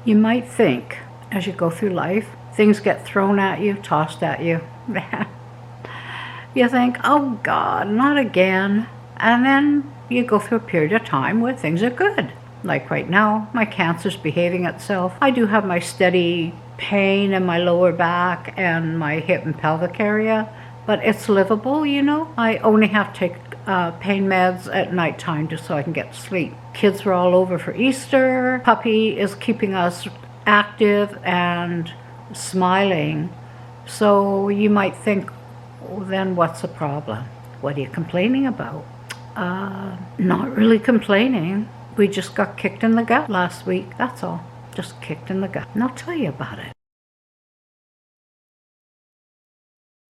You might think, as you go through life, things get thrown at you, tossed at you. You think, oh God, not again. And then you go through a period of time where things are good. Like right now, my cancer's behaving itself. I do have my steady pain in my lower back and my hip and pelvic area, but it's livable, you know. I only have to take pain meds at nighttime just so I can get to sleep. Kids were all over for Easter. Puppy is keeping us active and smiling. So you might think, well, then what's the problem? What are you complaining about? Not really complaining. We just got kicked in the gut last week, that's all. Just kicked in the gut. And I'll tell you about it.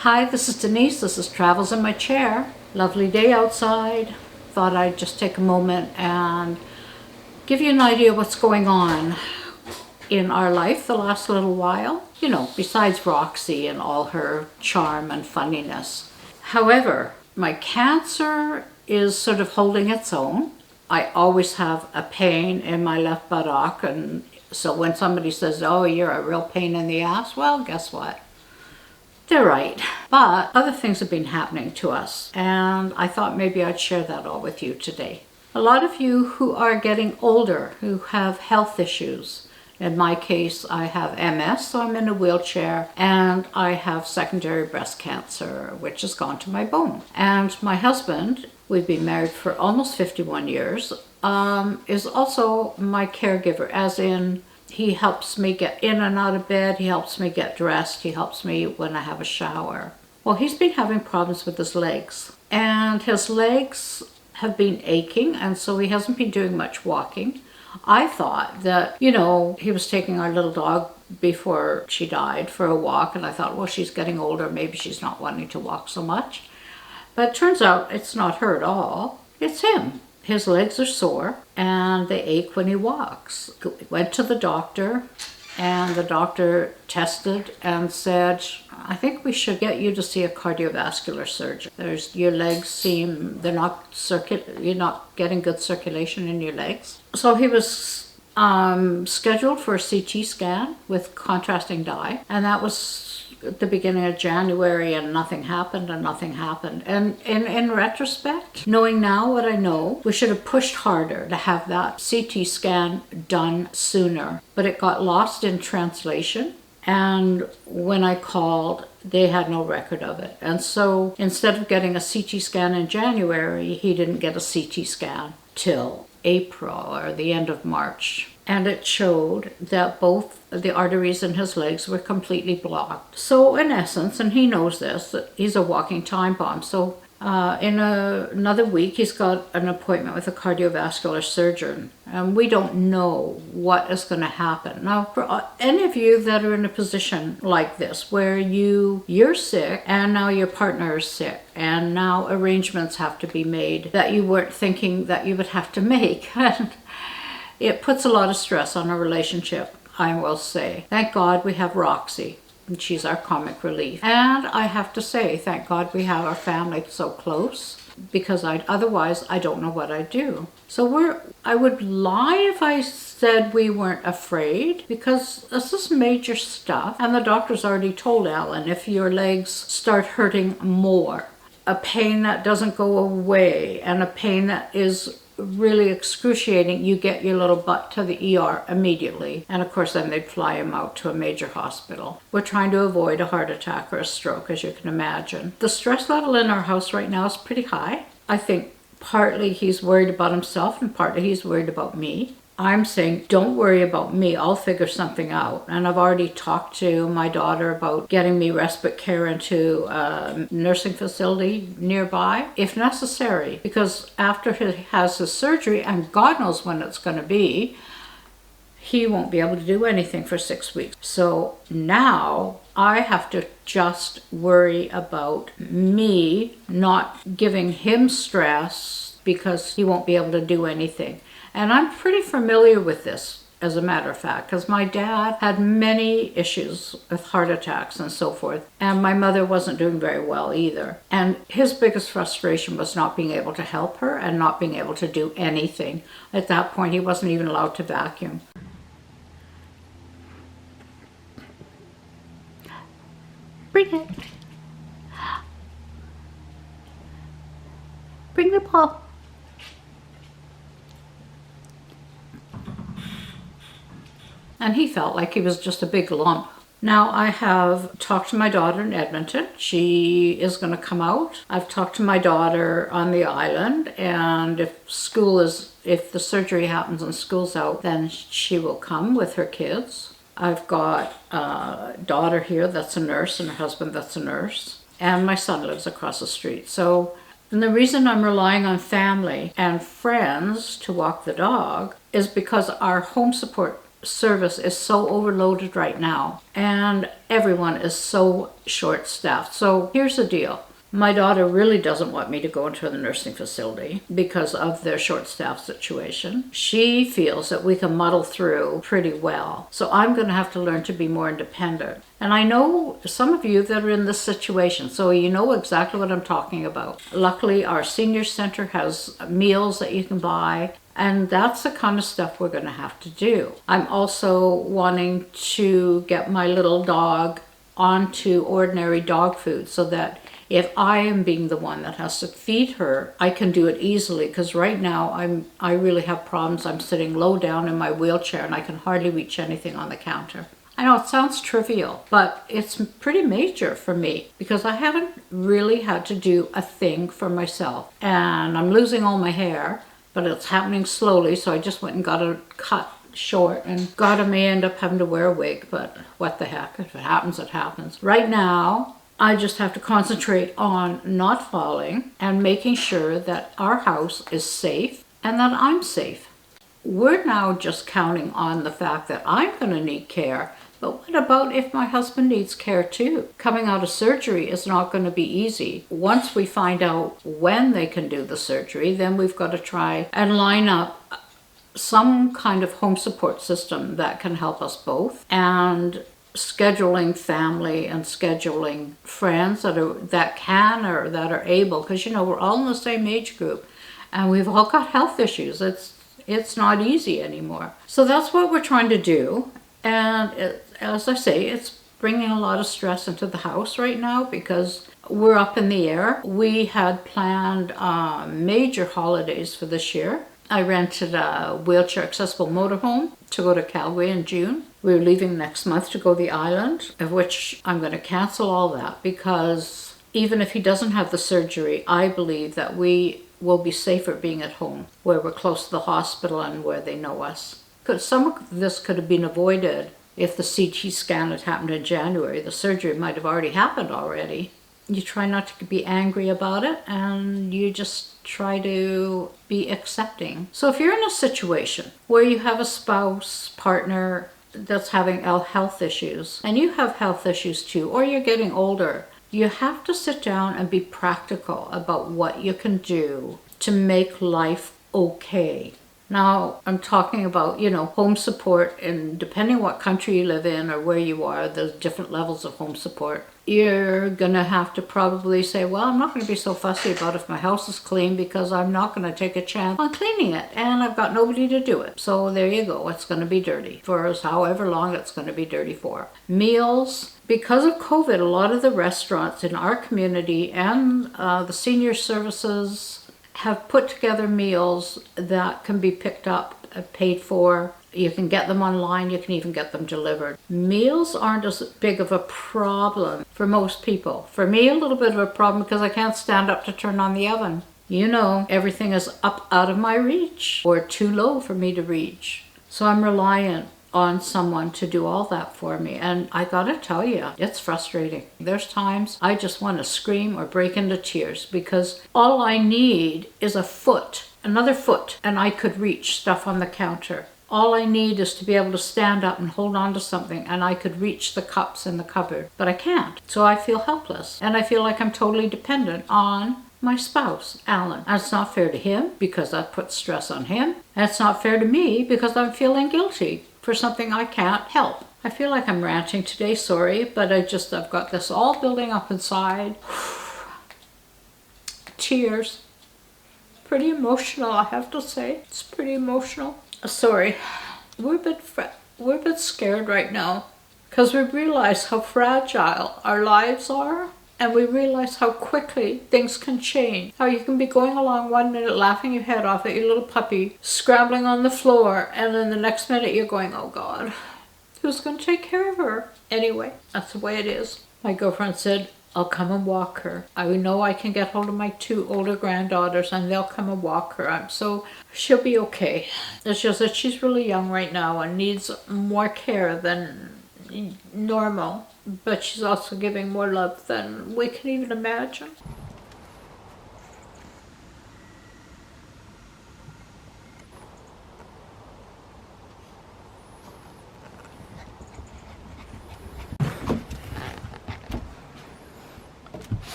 Hi, this is Denise. This is Travels in My Chair. Lovely day outside. Thought I'd just take a moment and give you an idea of what's going on in our life the last little while. You know, besides Roxy and all her charm and funniness. However, my cancer is sort of holding its own. I always have a pain in my left buttock, and so when somebody says, oh, you're a real pain in the ass, well, guess what? They're right. But other things have been happening to us, and I thought maybe I'd share that all with you today. A lot of you who are getting older, who have health issues. In my case, I have MS, so I'm in a wheelchair, and I have secondary breast cancer, which has gone to my bone. And my husband, we've been married for almost 51 years, is also my caregiver, as in he helps me get in and out of bed, he helps me get dressed, he helps me when I have a shower. Well, he's been having problems with his legs, and his legs have been aching, and so he hasn't been doing much walking. I thought that, you know, he was taking our little dog before she died for a walk, and I thought, well, she's getting older, maybe she's not wanting to walk so much. But it turns out it's not her at all, it's him. His legs are sore and they ache when he walks. Went to the doctor, and the doctor tested and said, I think we should get you to see a cardiovascular surgeon. Your legs seem, you're not getting good circulation in your legs. So he was scheduled for a CT scan with contrasting dye, and that was at the beginning of January, and nothing happened. And in retrospect, knowing now what I know, we should have pushed harder to have that CT scan done sooner. But it got lost in translation, and when I called, they had no record of it. And so instead of getting a CT scan in January, he didn't get a CT scan till April or the end of March. And it showed that both the arteries in his legs were completely blocked. So in essence, and he knows this, that he's a walking time bomb. So in another week, he's got an appointment with a cardiovascular surgeon. And we don't know what is going to happen. Now, for any of you that are in a position like this, where you're sick and now your partner is sick, and now arrangements have to be made that you weren't thinking that you would have to make. It puts a lot of stress on a relationship, I will say. Thank God we have Roxy, and she's our comic relief. And I have to say, thank God we have our family so close, because otherwise I don't know what I'd do. So I would lie if I said we weren't afraid, because this is major stuff. And the doctor's already told Alan, if your legs start hurting more, a pain that doesn't go away, and a pain that is really excruciating, you get your little butt to the ER immediately. And of course then they'd fly him out to a major hospital. We're trying to avoid a heart attack or a stroke, as you can imagine. The stress level in our house right now is pretty high. I think partly he's worried about himself and partly he's worried about me. I'm saying, don't worry about me, I'll figure something out. And I've already talked to my daughter about getting me respite care into a nursing facility nearby, if necessary. Because after he has his surgery, and God knows when it's going to be, he won't be able to do anything for 6 weeks. So now I have to just worry about me not giving him stress because he won't be able to do anything. And I'm pretty familiar with this, as a matter of fact, because my dad had many issues with heart attacks and so forth, and my mother wasn't doing very well either. And his biggest frustration was not being able to help her and not being able to do anything. At that point, he wasn't even allowed to vacuum. Bring it. Bring the ball. And he felt like he was just a big lump. Now I have talked to my daughter in Edmonton. She is going to come out. I've talked to my daughter on the island, and if the surgery happens and school's out, then she will come with her kids. I've got a daughter here that's a nurse and her husband that's a nurse, and my son lives across the street. So, and the reason I'm relying on family and friends to walk the dog is because our home support service is so overloaded right now and everyone is so short-staffed. So here's the deal. My daughter really doesn't want me to go into the nursing facility because of their short-staffed situation. She feels that we can muddle through pretty well. So I'm going to have to learn to be more independent. And I know some of you that are in this situation, so you know exactly what I'm talking about. Luckily, our senior center has meals that you can buy, and that's the kind of stuff we're going to have to do. I'm also wanting to get my little dog onto ordinary dog food so that if I am being the one that has to feed her, I can do it easily, because right now I really have problems. I'm sitting low down in my wheelchair and I can hardly reach anything on the counter. I know it sounds trivial, but it's pretty major for me because I haven't really had to do a thing for myself. And I'm losing all my hair, but it's happening slowly, so I just went and got it cut short, and God, I may end up having to wear a wig, but what the heck, if it happens, it happens. Right now, I just have to concentrate on not falling and making sure that our house is safe and that I'm safe. We're now just counting on the fact that I'm going to need care, but what about if my husband needs care too? Coming out of surgery is not going to be easy. Once we find out when they can do the surgery, then we've got to try and line up some kind of home support system that can help us both, and scheduling family and scheduling friends that can or that are able, because you know we're all in the same age group and we've all got health issues. It's not easy anymore. So that's what we're trying to do, and as I say, it's bringing a lot of stress into the house right now because we're up in the air. We had planned major holidays for this year. I rented a wheelchair accessible motorhome to go to Calgary in June. We're leaving next month to go to the island, of which I'm going to cancel all that because even if he doesn't have the surgery, I believe that we will be safer being at home where we're close to the hospital and where they know us. Because some of this could have been avoided if the CT scan had happened in January. The surgery might have already happened already. You try not to be angry about it and you just try to be accepting. So if you're in a situation where you have a spouse, partner that's having health issues, and you have health issues too, or you're getting older, you have to sit down and be practical about what you can do to make life okay. Now, I'm talking about, home support, and depending what country you live in or where you are, there's different levels of home support. You're going to have to probably say, well, I'm not going to be so fussy about if my house is clean because I'm not going to take a chance on cleaning it and I've got nobody to do it. So there you go. It's going to be dirty for however long it's going to be dirty for. Meals. Because of COVID, a lot of the restaurants in our community and the senior services have put together meals that can be picked up, paid for. You can get them online, you can even get them delivered. Meals aren't as big of a problem for most people. For me, a little bit of a problem because I can't stand up to turn on the oven. Everything is up out of my reach or too low for me to reach. So I'm reliant on someone to do all that for me. And I gotta tell you, it's frustrating. There's times I just want to scream or break into tears because all I need is another foot, and I could reach stuff on the counter. All I need is to be able to stand up and hold on to something, and I could reach the cups in the cupboard, but I can't. So I feel helpless, and I feel like I'm totally dependent on my spouse, Alan. And it's not fair to him because that puts stress on him. And it's not fair to me because I'm feeling guilty for something I can't help. I feel like I'm ranting today, sorry, but I've got this all building up inside. Tears. Pretty emotional, I have to say. It's pretty emotional. Sorry. We're a bit scared right now. because we realize how fragile our lives are. And we realize how quickly things can change. How you can be going along one minute laughing your head off at your little puppy scrambling on the floor, and then the next minute you're going, oh God, who's going to take care of her? Anyway, that's the way it is. My girlfriend said, I'll come and walk her. I know I can get hold of my 2 older granddaughters and they'll come and walk her. She'll be okay. It's just that she's really young right now and needs more care than normal. But she's also giving more love than we can even imagine.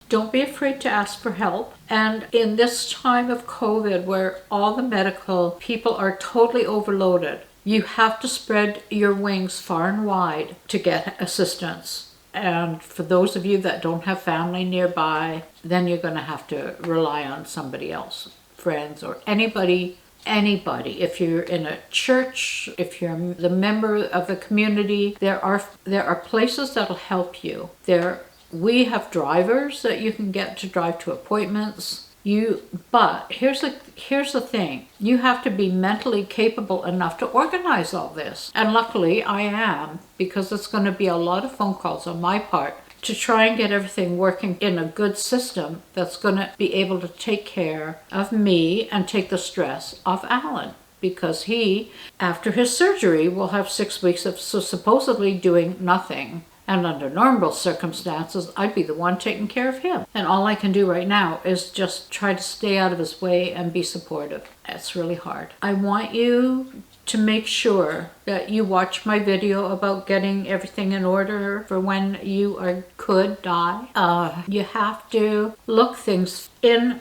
Don't be afraid to ask for help. And in this time of COVID, where all the medical people are totally overloaded, you have to spread your wings far and wide to get assistance. And for those of you that don't have family nearby, then you're going to have to rely on somebody else, friends or anybody. If you're in a church, if you're the member of the community, there are places that'll help you. We have drivers that you can get to drive to appointments. But here's the thing. You have to be mentally capable enough to organize all this. And luckily I am, because it's going to be a lot of phone calls on my part to try and get everything working in a good system that's going to be able to take care of me and take the stress off Alan. Because he, after his surgery, will have 6 weeks of supposedly doing nothing. And under normal circumstances, I'd be the one taking care of him. And all I can do right now is just try to stay out of his way and be supportive. It's really hard. I want you to make sure that you watch my video about getting everything in order for when you could die. You have to look things in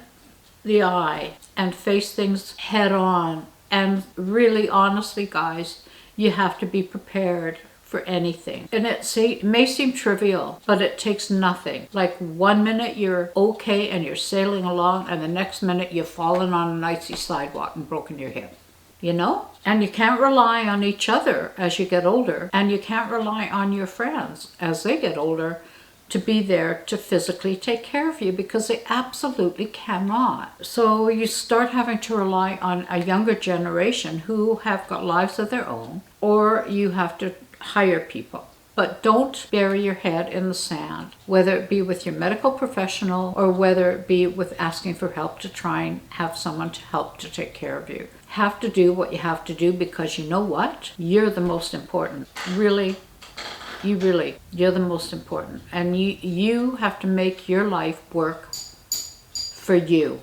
the eye and face things head on. And really, honestly, guys, you have to be prepared for anything. And it may seem trivial, but it takes nothing. Like 1 minute you're okay and you're sailing along, and the next minute you've fallen on an icy sidewalk and broken your hip. You know? And you can't rely on each other as you get older, and you can't rely on your friends as they get older to be there to physically take care of you, because they absolutely cannot. So you start having to rely on a younger generation who have got lives of their own, or you have to hire people. But don't bury your head in the sand, whether it be with your medical professional or whether it be with asking for help to try and have someone to help to take care of you. Have to do what you have to do, because you know what? You're the most important. Really, you're the most important. And you have to make your life work for you.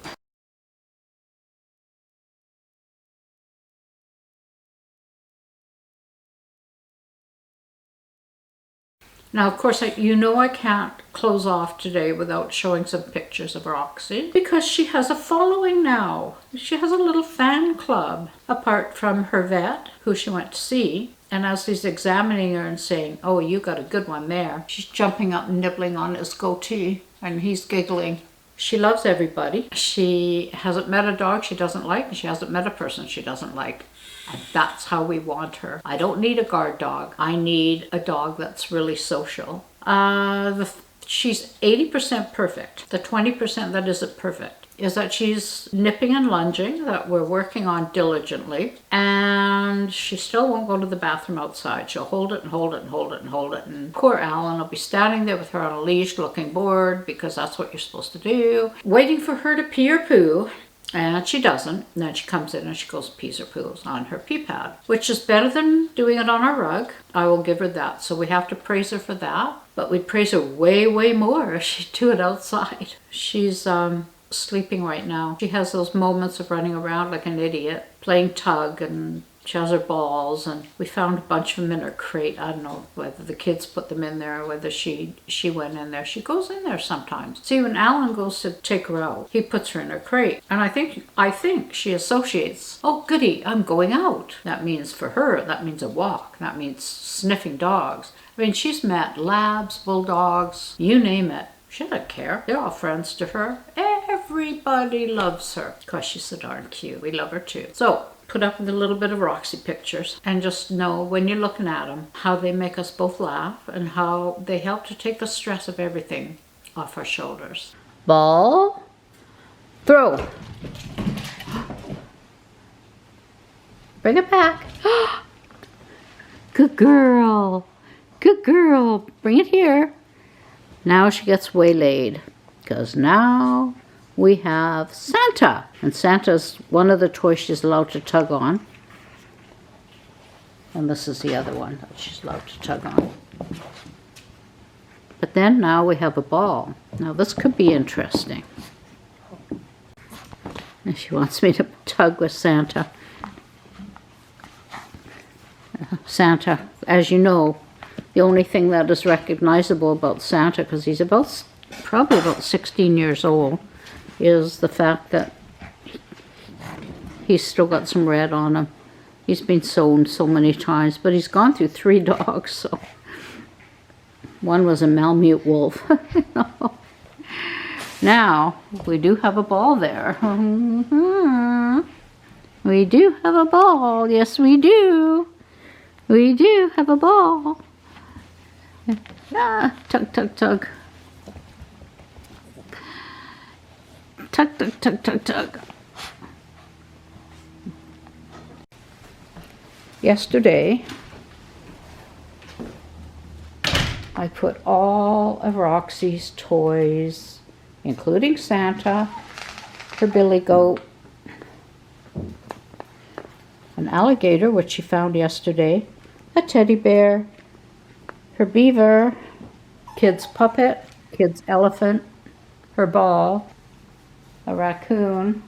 Now, of course, I can't close off today without showing some pictures of Roxy, because she has a following now. She has a little fan club, apart from her vet, who she went to see. And as he's examining her and saying, oh, you got a good one there, she's jumping up and nibbling on his goatee, and he's giggling. She loves everybody. She hasn't met a dog she doesn't like, and she hasn't met a person she doesn't like. And that's how we want her. I don't need a guard dog. I need a dog that's really social. She's 80% perfect. The 20% that isn't perfect is that she's nipping and lunging, that we're working on diligently, and she still won't go to the bathroom outside. She'll hold it and hold it and hold it and hold it, and poor Alan will be standing there with her on a leash looking bored, because that's what you're supposed to do, waiting for her to pee or poo. And she doesn't. And then she comes in and she goes pees or poos on her pee pad, which is better than doing it on our rug. I will give her that. So we have to praise her for that. But we'd praise her way, way more if she'd do it outside. She's sleeping right now. She has those moments of running around like an idiot, playing tug and She has her balls, and we found a bunch of them in her crate. I don't know whether the kids put them in there or whether she went in there. She goes in there sometimes. See, when Alan goes to take her out, he puts her in her crate. And I think she associates, oh goody, I'm going out. That means for her, that means a walk. That means sniffing dogs. I mean, she's met labs, bulldogs, you name it. She doesn't care. They're all friends to her. Everybody loves her because she's so darn cute. We love her too. So, put up with a little bit of Roxy pictures and just know when you're looking at them how they make us both laugh and how they help to take the stress of everything off our shoulders. Ball. Throw. Bring it back. Good girl. Good girl. Bring it here. Now she gets waylaid because now we have Santa. And Santa's one of the toys she's allowed to tug on. And this is the other one that she's allowed to tug on. But then now we have a ball. Now this could be interesting. And she wants me to tug with Santa. Santa, as you know, the only thing that is recognizable about Santa, because he's probably about 16 years old, is the fact that he's still got some red on him. He's been sewn so many times, but he's gone through 3 dogs, so one was a Malamute wolf. Now, we do have a ball there. We do have a ball. Yes, we do. We do have a ball. Ah, tug, tug, tug. Tug, tug, tug, tug, tug. Yesterday, I put all of Roxy's toys, including Santa, her billy goat, an alligator, which she found yesterday, a teddy bear, her beaver, kid's puppet, kid's elephant, her ball, a raccoon,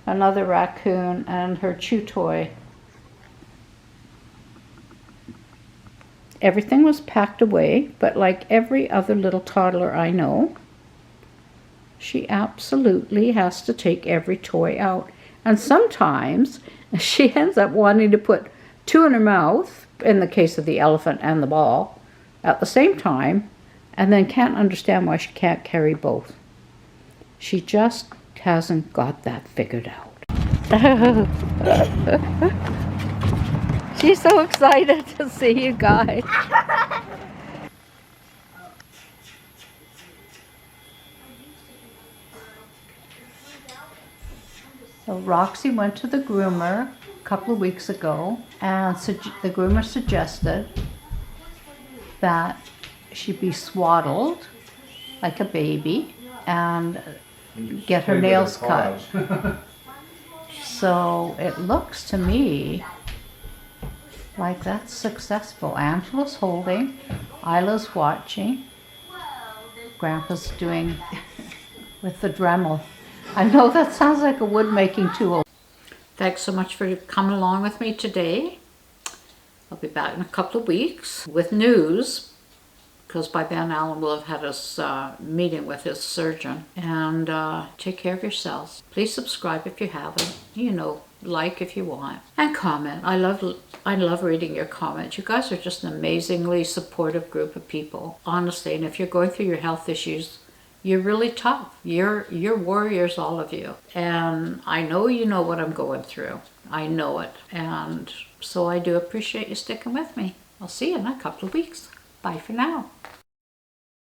another raccoon, and her chew toy. Everything was packed away, but like every other little toddler I know, she absolutely has to take every toy out. And sometimes she ends up wanting to put 2 in her mouth, in the case of the elephant and the ball, at the same time, and then can't understand why she can't carry both. She just hasn't got that figured out. She's so excited to see you guys. So Roxy went to the groomer a couple of weeks ago, and the groomer suggested that she be swaddled like a baby and get her nails cut. So it looks to me like that's successful. Angela's holding, Isla's watching, Grandpa's doing with the Dremel. I know that sounds like a wood making tool. Thanks so much for coming along with me today. I'll be back in a couple of weeks with news, because by then Alan will have had his meeting with his surgeon. And take care of yourselves. Please subscribe if you haven't. Like if you want. And comment. I love reading your comments. You guys are just an amazingly supportive group of people. Honestly, and if you're going through your health issues, you're really tough. You're warriors, all of you. And I know you know what I'm going through. I know it. And so I do appreciate you sticking with me. I'll see you in a couple of weeks. Bye for now.